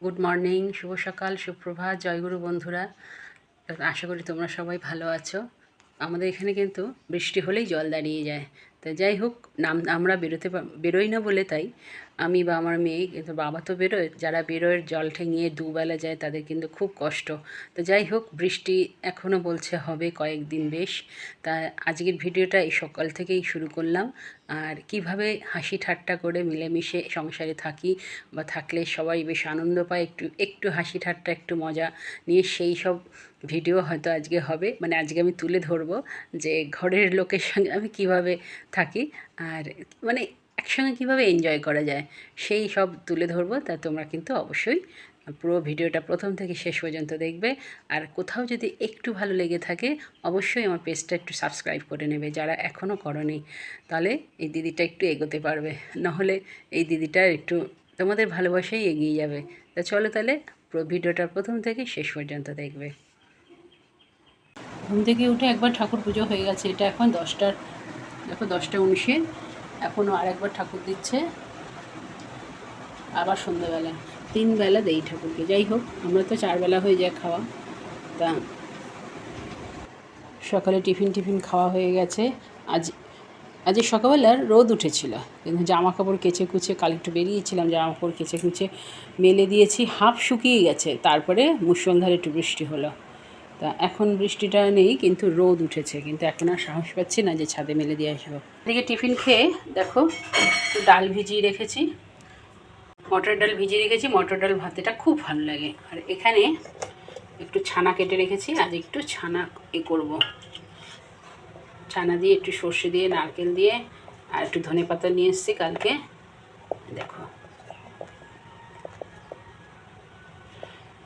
Good morning, শুভ সকাল, সুপ্রভাত, জয়গুরু বন্ধুরা। আশা করি তোমরা সবাই ভালো আছো। আমাদের এখানে কিন্তু বৃষ্টি হলেই জল দাঁড়িয়ে যায়। তো যাই হোক, আমরা বেরোই না বলে তাই আমি বা আমার মেয়ে, কিন্তু বাবা তো বেরোয়, যারা বেরোয় জল ঠেঙিয়ে দুবেলা যায় তাদের কিন্তু খুব কষ্ট। তো যাই হোক, বৃষ্টি এখনও বলছে হবে কয়েকদিন বেশ। তা আজকের ভিডিওটা এই সকাল থেকেই শুরু করলাম। আর কিভাবে হাসি ঠাট্টা করে মিলেমিশে সংসারে থাকি বা থাকলে সবাই বেশ আনন্দ পায়, একটু একটু হাসি ঠাট্টা একটু মজা নিয়ে, সেই সব ভিডিও হয়তো আজকে হবে। মানে আজকে আমি তুলে ধরবো যে ঘরের লোকের সঙ্গে আমি কিভাবে থাকি আর মানে একসঙ্গে কীভাবে এনজয় করা যায়, সেই সব তুলে ধরবো। তা তোমরা কিন্তু অবশ্যই পুরো ভিডিওটা প্রথম থেকে শেষ পর্যন্ত দেখবে। আর কোথাও যদি একটু ভালো লেগে থাকে অবশ্যই আমার পেজটা একটু সাবস্ক্রাইব করে নেবে, যারা এখনও করনি। তাহলে এই দিদিটা একটু এগোতে পারবে, নাহলে এই দিদিটার একটু তোমাদের ভালোবাসাই এগিয়ে যাবে। তা চলো তাহলে পুরো ভিডিওটা প্রথম থেকে শেষ পর্যন্ত দেখবে। ঘুম থেকে উঠে একবার ঠাকুর পুজো হয়ে গেছে, এটা এখন 10টার, দেখো 10টা 19, এখনও আরেকবার ঠাকুর দিচ্ছে, আবার সন্ধ্যাবেলা 3 বেলা দেই ঠাকুরকে। যাই হোক, আমরা তো 4 বেলা হয়ে যায় খাওয়া। তা সকালে টিফিন খাওয়া হয়ে গেছে। আজ আজ সকালবেলার রোদ উঠেছিল, কিন্তু জামা কাপড় কেচে কুচে, কাল একটু বেরিয়েছিলাম, জামা কাপড় কেচে কুচে মেলে দিয়েছি, হাফ শুকিয়ে গেছে। তারপরে মুষলধারে একটু বৃষ্টি হলো। তা এখন বৃষ্টিটা নেই, কিন্তু রোদ উঠেছে, কিন্তু এখন আর সাহস পাচ্ছি না যে ছাদে মেলে দিয়ে আসবো। এদিকে টিফিন খেয়ে দেখো, একটু ডাল ভিজিয়ে রেখেছি, মটর ডাল ভিজিয়ে রেখেছি। মটর ডাল ভাতেটা খুব ভালো লাগে। আর এখানে একটু ছানা কেটে রেখেছি, আজ একটু ছানা করবো। ছানা দিয়ে একটু সর্ষে দিয়ে, নারকেল দিয়ে, আর একটু ধনেপাতা নিয়ে এসেছি কালকে। দেখো,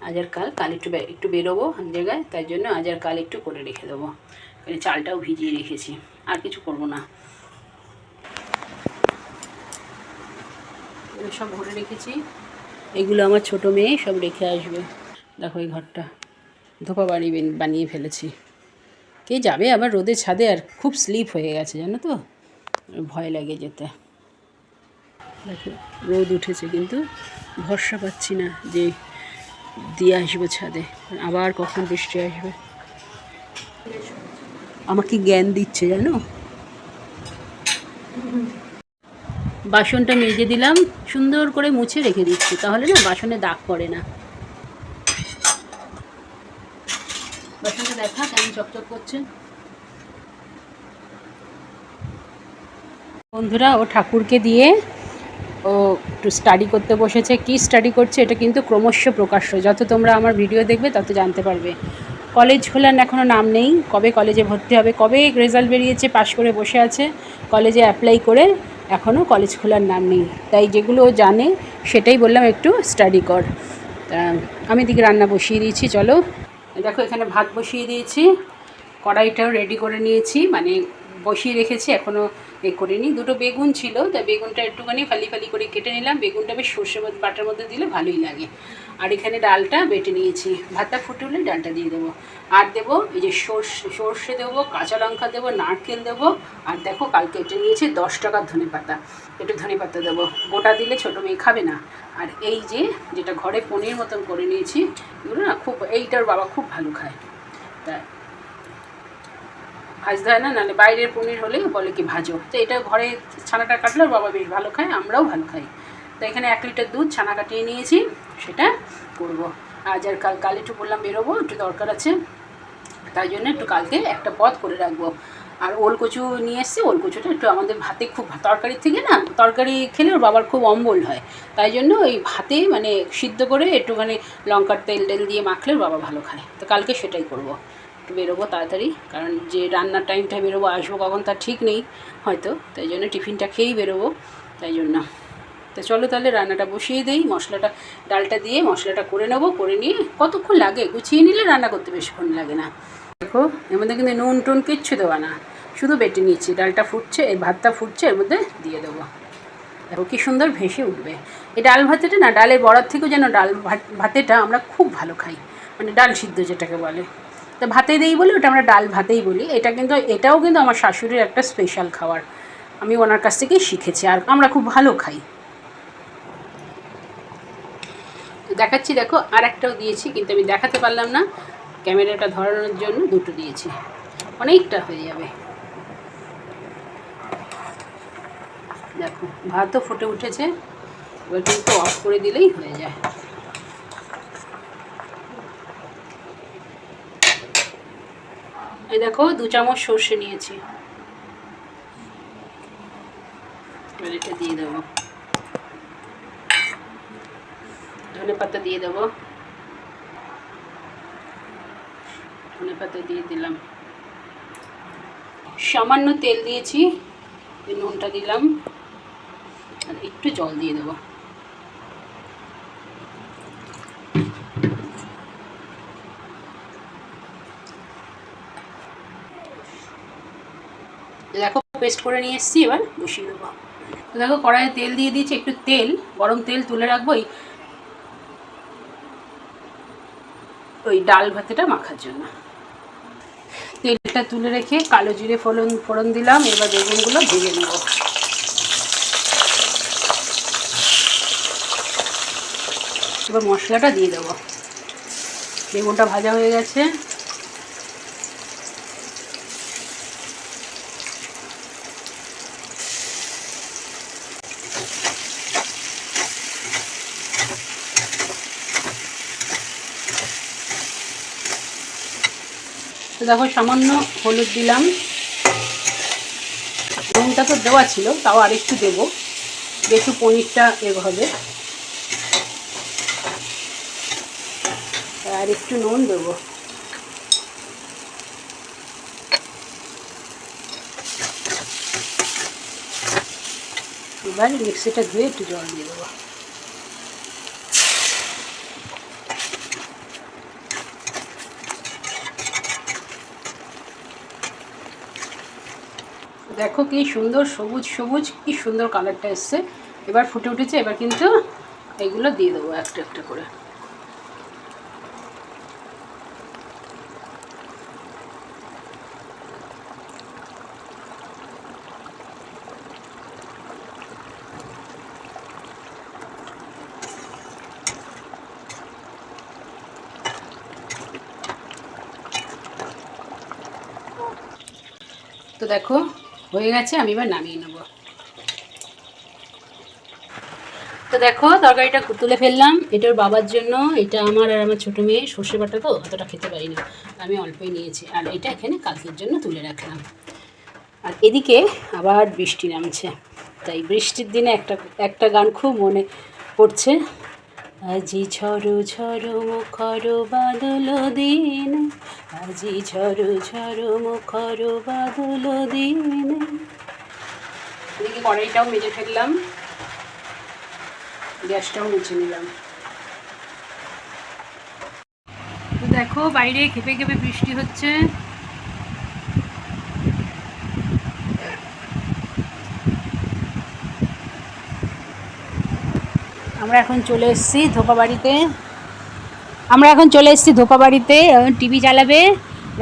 আজ আর কাল একটু বেরোবো এক জায়গায়, তাই জন্য আজ আর কাল একটু করে রেখে দেবো। চালটাও ভিজিয়ে রেখেছি, আর কিছু করব না। সব ভরে রেখেছি, এগুলো আমার ছোটো মেয়ে সব রেখে আসবে। দেখো এই ঘরটা ধোপা বানিয়ে ফেলেছি। কে যাবে আবার রোদে ছাদে, আর খুব স্লিপ হয়ে গেছে জানো তো, ভয় লাগে যেতে। দেখো রোদ উঠেছে, কিন্তু ভরসা পাচ্ছি না যে দিয়ে আসবো ছাদে, আবার কখন বৃষ্টি আসবে। আমাকে জ্ঞান দিচ্ছে জানো। বাসনটা মেজে দিলাম, সুন্দর করে মুছে রেখে দিচ্ছি, তাহলে না বাসনে দাগ পড়ে না। বাসনটা দেখা কেমন চকচক করছে। বন্ধুরা, ও ঠাকুরকে দিয়ে ও একটু স্টাডি করতে বসেছে। কি স্টাডি করছে এটা কিন্তু ক্রমশ প্রকাশ্য, যত তোমরা আমার ভিডিও দেখবে তত জানতে পারবে। কলেজ খোলার এখনও নাম নেই, কবে কলেজে ভর্তি হবে, কবে রেজাল্ট বেরিয়েছে, পাশ করে বসে আছে, কলেজে অ্যাপ্লাই করে এখনও কলেজ খোলার নাম নেই। তাই যেগুলো ও জানে সেটাই বললাম একটু স্টাডি কর। তা আমি এদিকে রান্না বসিয়ে দিয়েছি, চলো। দেখো এখানে ভাত বসিয়ে দিয়েছি, কড়াইটাও রেডি করে নিয়েছি, মানে বসিয়ে রেখেছি, এখনও করিনি। দুটো বেগুন ছিল, তাই বেগুনটা একটুখানি ফালি করে কেটে নিলাম। বেগুনটা বেশ সর্ষে বাটার মধ্যে দিলে ভালোই লাগে। আর এখানে ডালটা বেটে নিয়েছি, ভাতটা ফুটে উঠলে ডালটা দিয়ে দেবো। আর দেবো এই যে সর্ষে দেবো, কাঁচা লঙ্কা দেবো, নারকেল দেবো। আর দেখো কাল কেটে নিয়েছি 10 টাকার ধনেপাতা, একটু ধনেপাতা দেবো, গোটা দিলে ছোটো মেয়ে খাবে না। আর এই যে যেটা ঘরে পনির মতন করে নিয়েছি, এগুলো না খুব, এইটার বাবা খুব ভালো খায়। তা ভাজতে হয় না, নাহলে বাইরের পনির হলে বলে কি ভাজো। তো এটা ঘরে ছানাটা কাটলেও বাবা বেশ ভালো খায়, আমরাও ভালো খাই। তো এখানে 1 লিটার দুধ ছানা কাটিয়ে নিয়েছি, সেটা করব। আজ আর কাল একটু বললাম বেরোবো, একটু দরকার আছে, তাই জন্য একটু কালকে একটা পদ করে রাখবো। আর ওলকচু নিয়ে এসেছি, ওলকচুটা একটু আমাদের ভাতে খুব, তরকারির থেকে না, তরকারি খেলে ওর বাবার খুব অম্বল হয়, তাই জন্য ওই ভাতে মানে সিদ্ধ করে একটুখানি লঙ্কার তেল দিয়ে মাখলে ওর বাবা ভালো খায়। তো কালকে সেটাই করব। একটু বেরোবো তাড়াতাড়ি, কারণ যে রান্নার টাইমটা বেরোবো, আসবো কখন তার ঠিক নেই হয়তো, তাই জন্য টিফিনটা খেয়েই বেরোবো, তাই জন্য। তো চলো তাহলে রান্নাটা বসিয়ে দিই, মশলাটা, ডালটা দিয়ে মশলাটা করে নেবো, করে নিয়ে কতক্ষণ লাগে গুছিয়ে নিলে রান্না করতে বেশিক্ষণ লাগে না। দেখো এর মধ্যে কিন্তু নুন টুন কিচ্ছু দেওয়া না, শুধু বেটে নিচ্ছি। ডালটা ফুটছে, এই ভাতটা ফুটছে, এর মধ্যে দিয়ে দেবো। দেখো কী সুন্দর ভেসে উঠবে। এই ডাল ভাতেটা না, ডালের বড়ার থেকেও যেন ডাল ভাতেটা আমরা খুব ভালো খাই, মানে ডাল সিদ্ধ যেটাকে বলে। তো ভাতে দিই বলি, ওটা আমরা ডাল ভাতেই বলি। এটাও কিন্তু আমার শাশুড়ির একটা স্পেশাল খাবার, আমি ওনার কাছ থেকেই শিখেছি, আর আমরা খুব ভালো খাই। দেখাচ্ছি দেখো, আর একটাও দিয়েছি, কিন্তু আমি দেখাতে পারলাম না ক্যামেরাটা ধরানোর জন্য, দুটো দিয়েছি, অনেকটা হয়ে যাবে। দেখো ভাতও ফুটে উঠেছে, এবার কিন্তু অফ করে দিলেই হয়ে যায়। এই দেখো 2 চামচ সর্ষে নিয়েছি, এবার এটা দিয়ে দেবো। ধনে পাতা দিয়ে দেবো, ধনে পাতা দিয়ে দিলাম। সামান্য তেল দিয়েছি, নুনটা দিলাম, আর একটু জল দিয়ে দেবো। দেখো পেস্ট করে নিয়ে এসেছি, এবার বসিয়ে দেবো। দেখো কড়াইয়ে তেল দিয়ে দিয়েছি, একটু তেল, গরম তেল তুলে রাখবো ওই ডাল ভাতেটা মাখার জন্য। তেলটা তুলে রেখে কালো জিরে ফোড়ন দিলাম, এবার বেগুনগুলো ভেজে নেব। এবার মশলাটা দিয়ে দেবো। বেগুনটা ভাজা হয়ে গেছে, তো দেখো সামান্য হলুদ দিলাম, নুনটা তো দেওয়া ছিল, তাও আরেকটু দেবো, একটু পনিরটা হবে, আর একটু নুন দেবো। এবার মিক্সিটা ধুয়ে একটু জল দিয়ে দেবো। দেখো কি সুন্দর সবুজ সবুজ, কি সুন্দর কালারটা এসছে, এবার ফুটে উঠেছে। এবার কিন্তু এগুলো দিয়ে দেবো একটা একটা করে। তো দেখো হয়ে গেছে, আমি এবার নামিয়ে নেব। তো দেখো তরকারিটা তুলে ফেললাম, এটা ওর বাবার জন্য, এটা আমার আর আমার ছোটো মেয়ে। সর্ষে বাটা তো অতটা খেতে পারি না, আমি অল্পই নিয়েছি, আর এটা এখানে কালকের জন্য তুলে রাখলাম। আর এদিকে আবার বৃষ্টি নামছে, তাই বৃষ্টির দিনে একটা গান খুব মনে পড়ছে। আজি ঝড়ো ঝড়ো মুখর বাদল দিন, আজি ঝড়ো ঝড়ো মুখর বাদল দিন। এদিকে কড়াইটাও মেজে ফেললাম, গ্যাসটাও মুছে নিলাম। তো দেখো বাইরে খেপে খেপে বৃষ্টি হচ্ছে। আমরা এখন চলে এসেছি ধোপাবাড়িতে। টিভি চালাবে,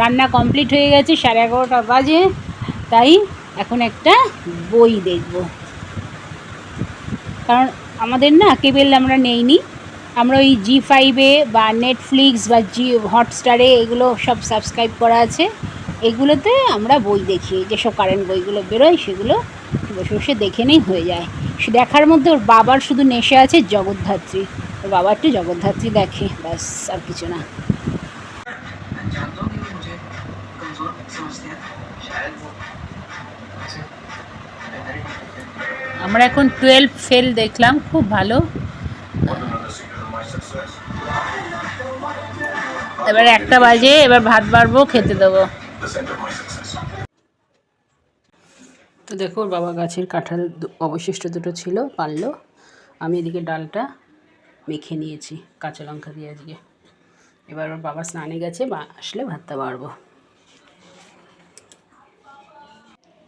রান্না কমপ্লিট হয়ে গেছে, 11:30 বাজে, তাই এখন একটা বই দেখব। কারণ আমাদের না কেবেল আমরা নেইনি, আমরা ওই জি5-এ বা নেটফ্লিক্স বা হটস্টারে এগুলো সব সাবস্ক্রাইব করা আছে, এগুলোতে আমরা বই দেখি, যেসব কারেন্ট বইগুলো বেরোয় সেগুলো বসে বসে দেখে নেই, হয়ে যায়। দেখার মধ্যে ওর বাবার শুধু নেশা আছে জগদ্ধাত্রী, ওর বাবা একটু জগদ্ধাত্রী দেখে, ব্যাস, আর কিছু না। আমরা এখন 12 ফেল দেখলাম, খুব ভালো। এবার 1টা বাজে, এবার ভাত বাড়বো, খেতে দেবো। তো দেখো ওর বাবা গাছের কাঁঠাল অবশিষ্ট দুটো ছিল, পারলো। আমি এদিকে ডালটা মেখে নিয়েছি কাঁচা লঙ্কা দিয়ে আজকে। এবার ওর বাবা স্নানে গেছে, বা আসলে ভাতটা বাড়বো।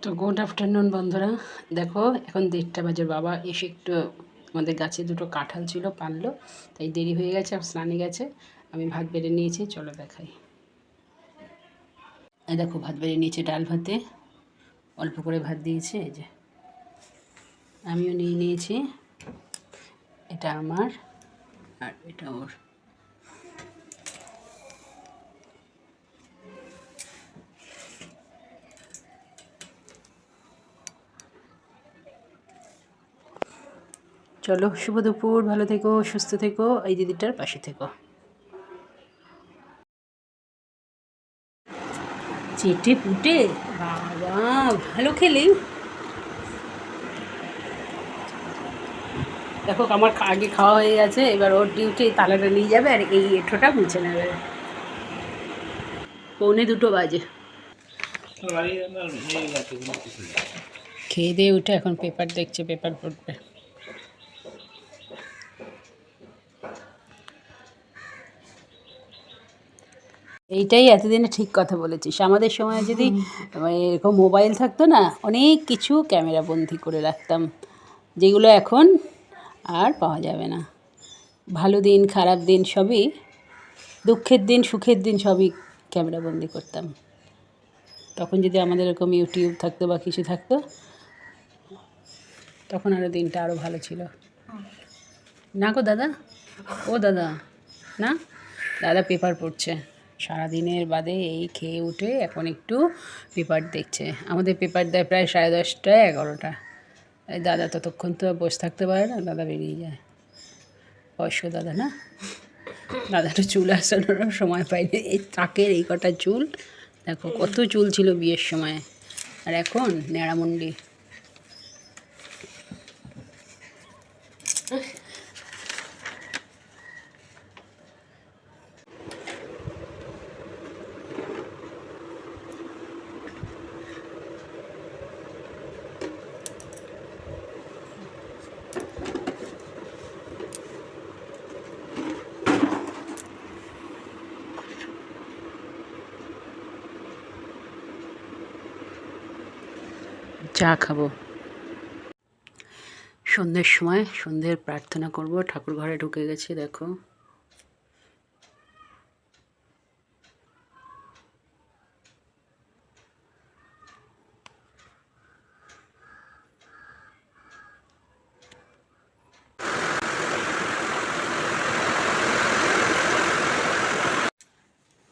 তো গুড আফটারনুন বন্ধুরা, দেখো এখন 1:30 বাজে, বাবা এসে একটু আমাদের গাছে দুটো কাঁঠাল ছিল, পারলো, তাই দেরি হয়ে গেছে, স্নানে গেছে। আমি ভাত বেড়ে নিয়েছি, চলো দেখাই। দেখো ভাত বেড়ে নিয়েছে, ডাল ভাতে অল্প করে ভাত দিয়েছে, এই যে আমিও নিয়ে নিয়েছি, এটা আমার, আর এটা ওর। চলো, শুভ দুপুর, ভালো থেকো, সুস্থ থেকো, এই দিদিটার পাশে থেকো। চেটে পুটে বাবা ভালো খেলে। দেখো আমার আগে খাওয়া হয়ে গেছে, এবার ওর ডিউটি তালাটা নিয়ে যাবে আর এই এঁঠোটা মুছে নেবে। 1:45 বাজে। খেয়ে দিয়ে উঠে এখন পেপার দেখছে, পেপার পড়বে। এইটাই এতদিনে ঠিক কথা বলেছিস। আমাদের সময় যদি এরকম মোবাইল থাকতো না, অনেক কিছু ক্যামেরা বন্দি করে রাখতাম, যেগুলো এখন আর পাওয়া যাবে না। ভালো দিন খারাপ দিন সবই, দুঃখের দিন সুখের দিন সবই ক্যামেরা বন্দি করতাম। তখন যদি আমাদের এরকম ইউটিউব থাকতো বা কিছু থাকতো, তখন আরও দিনটা আরও ভালো ছিল। না গো দাদা, ও দাদা, না দাদা পেপার পড়ছে। সারাদিনের বাদে এই খেয়ে উঠে এখন একটু পেপার দেখছে। আমাদের পেপার দেয় প্রায় 10:30 11টা। এই দাদা ততক্ষণ তো বসে থাকতে পারে না, দাদা বেরিয়ে যায়। বয়স্ক দাদা না, দাদাটা চুল আসানোরও সময় পায়নি। এই তাকের এই কটা চুল দেখো, কত চুল ছিল বিয়ের সময়, আর এখন ন্যাড়ামুন্ডি। চা খাবো সন্ধ্যের সময়, সন্ধ্যের প্রার্থনা করব। ঠাকুর ঘরে ঢুকে গেছি দেখো।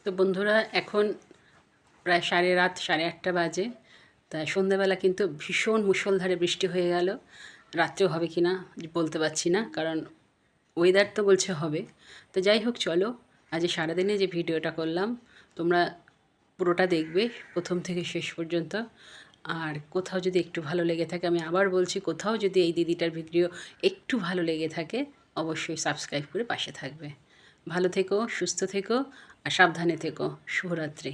তো বন্ধুরা, এখন প্রায় রাত 8:30 বাজে। তা সন্ধ্যেবেলা কিন্তু ভীষণ মুষলধারে বৃষ্টি হয়ে গেল। রাত্রেও হবে কি না বলতে পারছি না, কারণ ওয়েদার তো বলছে হবে। তো যাই হোক, চলো আজ সারাদিনে যে ভিডিওটা করলাম তোমরা পুরোটা দেখবে প্রথম থেকে শেষ পর্যন্ত। আর কোথাও যদি একটু ভালো লেগে থাকে, আমি আবার বলছি, কোথাও যদি এই দিদিটার ভিডিও একটু ভালো লেগে থাকে অবশ্যই সাবস্ক্রাইব করে পাশে থাকবে। ভালো থেকো, সুস্থ থেকো আর সাবধানে থেকো। শুভরাত্রি।